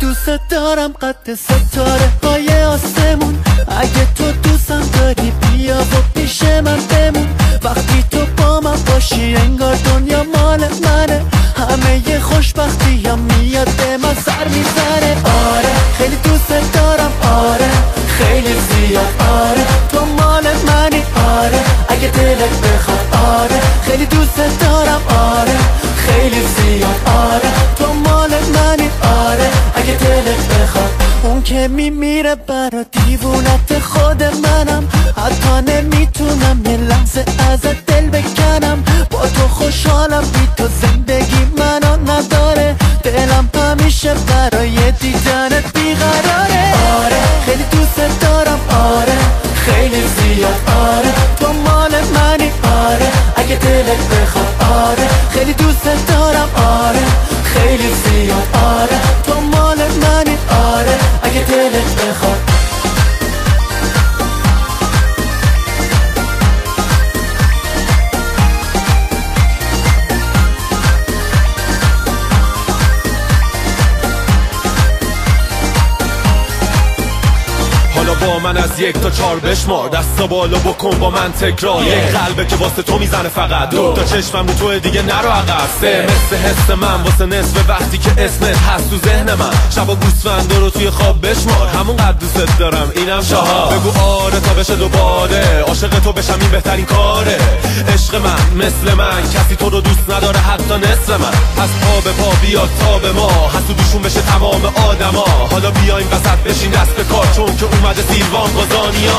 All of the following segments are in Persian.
دوست دارم قد ستاره های آسمون. اگه تو دوستم داری بیا و پیش من بمون. وقتی تو با من باشی انگار دنیا مال منه. همه ی خوشبختی هم میاد به من سر میزنه. آره خیلی دوست دارم، آره خیلی زیاد، آره تو مال منی، آره اگه دلت بخواد، آره خیلی دوست دارم، آره خیلی زیاد، آره تو مال منی، آره اگه دلت بخواد. اون که میمیره برا دیوونت خود منم. حتی نمیتونم یه لحظه ازت دل بکنم. با تو خوشحالم، بی تو زندگی منو نداره. دلم همیشه برای دیدنت بیقراره. آره خیلی دوست دارم، آره خیلی زیاد، آره تو مال منی، آره اگه دلت بخواد، آره خیلی دوست دارم، آره خیلی زیاد، آره تو مال منی، آره اگه دلت بخواد. حالا با من از 1 تا 4 بشمار. دستا بالا بکن با من تکرار. یک قلبه که واسه تو میزنه فقط. 2 تا چشمم رو تو دیگه نرو عقب. 3 مثل حس من واسه نصف وقتی که اسمت هست تو ذهن من. شبا گوسفندا رو توی خواب بشمار. همون قد دوست دارم اینم 4. بگو آره تا بشه دوباره. عاشق تو بشم این بهترین کاره. عشق من مثل من کسی تو رو دوست نداره حتی نصف من. از پا به پا بیاد تا به ما. حسودیشون بشه تمام آدما. حالا بیایم وسط بشین دست به کار چون که اومده سیروان قازانیا.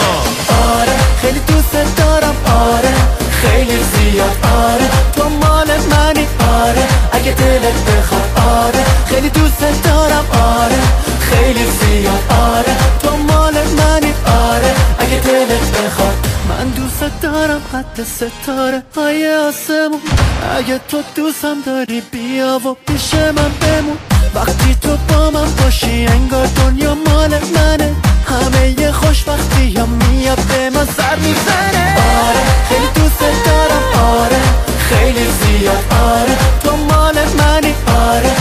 آره خیلی دوست دارم، آره خیلی زیاد، آره تو مال منی، آره اگه دلت بخواد، آره خیلی دوست دارم، آره خیلی زیاد، آره تو مال منی، آره اگه دلت بخواد. من دوست دارم قد ستاره های آسمون. اگه تو دوستم داری بیا و پیش من بمون. وقتی تو با من باشی انگار دنیا مال منه. همه ی خوشبختی هم میاد به من سر میزنه. آره خیلی دوست دارم، آره خیلی زیاد، آره تو مال منی، آره